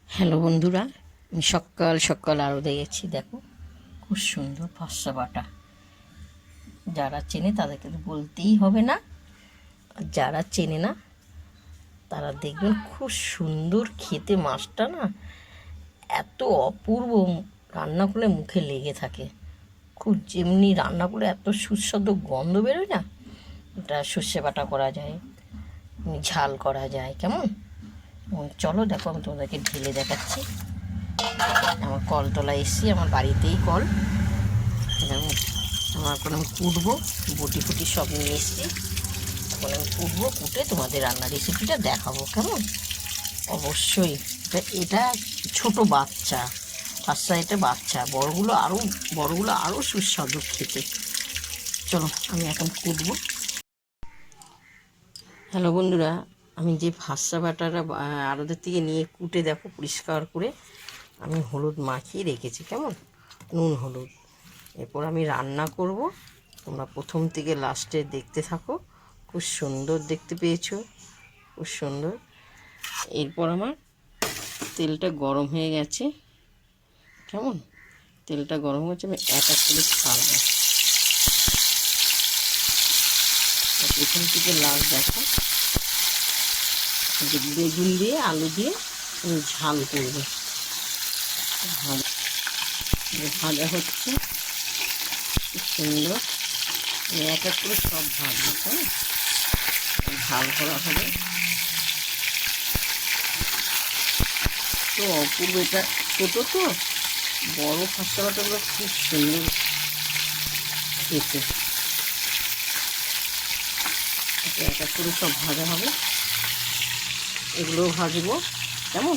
Hello বন্ধুরা, আমি সকাল সকাল আরও গেছি। দেখো খুব সুন্দর ফর্সা বাটা। যারা চেনে তাদেরকে তো বলতেই হবে না, আর যারা চেনে না তারা দেখবেন খুব সুন্দর খেতে। মাছটা না এত অপূর্ব, রান্না করলে মুখে লেগে থাকে। খুব যেমনি রান্না করে এত সুস্বাদু গন্ধ বেরোয় না। ওটা সর্ষে বাটা করা যায়, ঝাল করা যায়। কেমন চলো দেখো, আমি তোমাদেরকে ঢেলে দেখাচ্ছি। আমার কলতলায় এসেছি, আমার বাড়িতেই কল। আমার এখন আমি কুটবো, বটি ফুটি সব নিয়ে এসেছি। এখন আমি কুটবো, কুটে তোমাদের রান্নার রেসিপিটা দেখাবো। কেমন অবশ্যই এটা ছোট বাচ্চা, ফার্স্ট এটা বাচ্চা, বড়গুলো আরও সুস্বাদু খেতে। চলো আমি এখন কুটবো। হ্যালো বন্ধুরা, আমি যে ফার্সা বাটাটা আড়তের থেকে নিয়ে কুটে দেখো পরিষ্কার করে আমি হলুদ মাখিয়ে রেখেছি। কেমন নুন হলুদ। এরপর আমি রান্না করব, তোমরা প্রথম থেকে লাস্টে দেখতে থাকো। খুব সুন্দর দেখতে পেয়েছো, খুব সুন্দর। এরপর আমার তেলটা গরম হয়ে গেছে। কেমন তেলটা গরম হয়েছে, আমি এক এক করে ছাড়বো। প্রথম থেকে লাস্ট দেখো, বেগুন দিয়ে আলু দিয়ে আমি ঝাল করবো। ভাজা হচ্ছে খুব সুন্দর। এক এক করে সব ভাজবো, হ্যাঁ ঝাল করা হবে। তো অপূর্ব, এটা ছোটো তো, বড় ফার্সা বাটাগুলো খুব সুন্দর খেতে। এক এক করে সব ভাজা হবে, এগুলোও ভাজবো। কেমন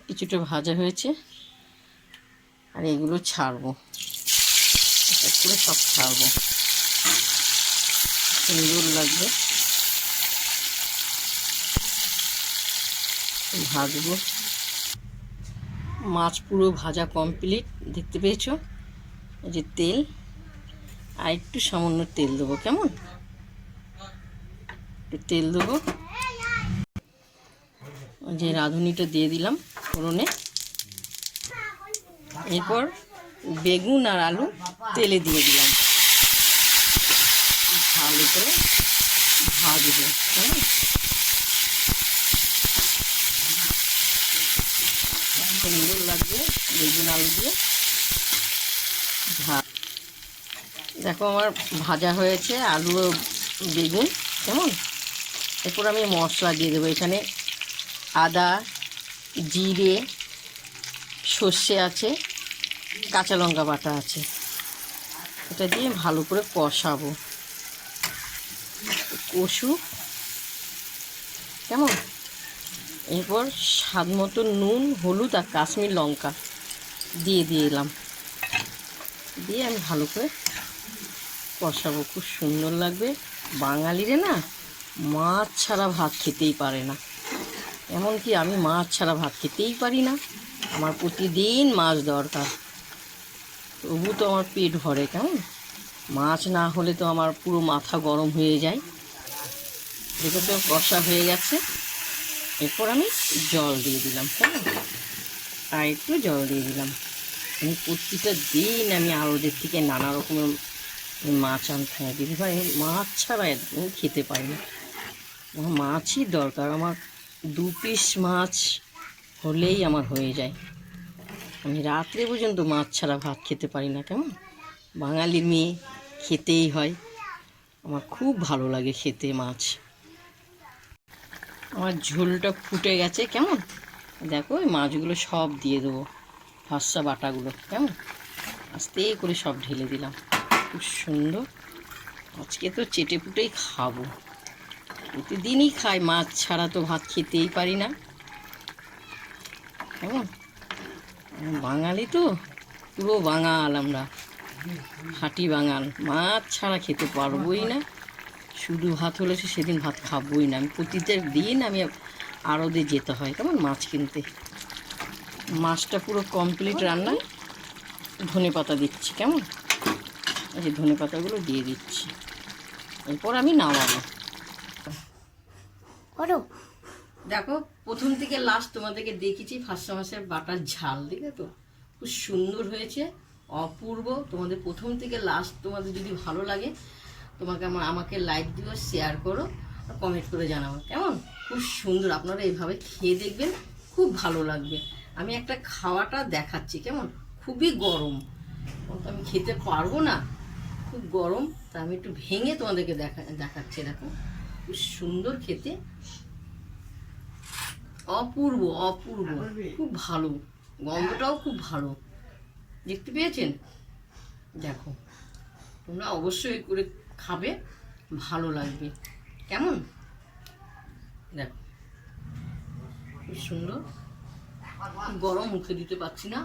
কিছুটা ভাজা হয়েছে, আর এগুলো ছাড়বো, এক এক করে সব ছাড়বো। সুন্দর লাগবে, ভাজবো। মাছ পুরো ভাজা কমপ্লিট, দেখতে পেয়েছো। এই যে তেল, আর একটু সামান্য তেল দেবো। কেমন একটু তেল দেবো। যে রাঁধুনিটা দিয়ে দিলাম ফোড়নে। এরপর বেগুন আর আলু তেলে দিয়ে দিলাম, ভালো করে ভাজবো। কেমন সুন্দর লাগবে বেগুন আলু দিয়ে ভাত। দেখো আমার ভাজা হয়েছে আলু ও বেগুন। কেমন এরপর আমি মশলা দিয়ে দেবো। এখানে আদা, জিরে, সর্ষে আছে, কাঁচা লঙ্কা বাটা আছে। এটা দিয়ে ভালো করে কষাবো, কষুক। কেমন এরপর স্বাদ মতো নুন, হলুদ আর কাশ্মীর লঙ্কা দিয়ে দিলাম, দিয়ে আমি ভালো করে কষাবো। খুব সুন্দর লাগবে। বাঙালিরে না মাছ ছাড়া ভাত খেতেই পারে না, এমনকি আমি মাছ ছাড়া ভাত খেতেই পারি না। আমার প্রতিদিন মাছ দরকার, তবু তো আমার পেট ভরে। কেমন মাছ না হলে তো আমার পুরো মাথা গরম হয়ে যায়। দেখো তো কষা হয়ে গেছে। এরপর আমি জল দিয়ে দিলাম। কেমন আর একটু জল দিয়ে দিলাম। আমি প্রতিটা দিন আমি আড়তের থেকে নানা রকমের মাছ আনতে হয়। দিদি ভাই মাছ ছাড়া একদম খেতে পারি না, আমার মাছই দরকার। আমার 2 পিস মাছ হলেই আমার হয়ে যায়। আমি রাত্রে পর্যন্ত মাছ ছাড়া ভাত খেতে পারি না। কেমন বাঙালির মেয়ে, খেতেই হয়। আমার খুব ভালো লাগে খেতে মাছ। আমার ঝোলটা ফুটে গেছে। কেমন দেখো ওই মাছগুলো সব দিয়ে দেবো, ফার্সা বাটাগুলো। কেমন আস্তে করে সব ঢেলে দিলাম। খুব সুন্দর। আজকে তো চেটে পুটেই খাবো, প্রতিদিনই খাই, মাছ ছাড়া তো ভাত খেতেই পারি না। কেমন বাঙালি তো, পুরো বাঙাল আমরা, খাঁটি বাঙাল। মাছ ছাড়া খেতে পারবোই না। শুধু ভাত হলে সেদিন ভাত খাবোই না। আমি প্রতিদিন আমি আড়তে যেতে হয় কেমন মাছ কিনতে। মাছটা পুরো কমপ্লিট রান্না। ধনে পাতা দিচ্ছি। কেমন এই যে ধনে পাতাগুলো দিয়ে দিচ্ছি। এরপর আমি নামাবো। দেখো প্রথম থেকে লাস্ট তোমাদেরকে দেখেছি ফার্স্ট মাসের বাটার ঝাল, দেখে তো খুব সুন্দর হয়েছে, অপূর্ব। তোমাদের প্রথম থেকে লাস্ট তোমাদের যদি ভালো লাগে আমাকে লাইক দিও, শেয়ার করো, আর কমেন্ট করে জানাবো কেমন। খুব সুন্দর, আপনারা এইভাবে খেয়ে দেখবেন, খুব ভালো লাগবে। আমি একটা খাওয়াটা দেখাচ্ছি কেমন, খুবই গরম, আমি খেতে পারবো না, খুব গরম, তা আমি একটু ভেঙে তোমাদেরকে দেখাচ্ছি। দেখো খুব সুন্দর খেতে, অপূর্ব অপূর্ব, খুব ভালো, গন্ধটাও খুব ভালো, দেখতে পেয়েছেন। দেখো তোমরা অবশ্যই করে খাবে, ভালো লাগবে কেমন। দেখো খুব সুন্দর, গরম মুখে দিতে পারছি না।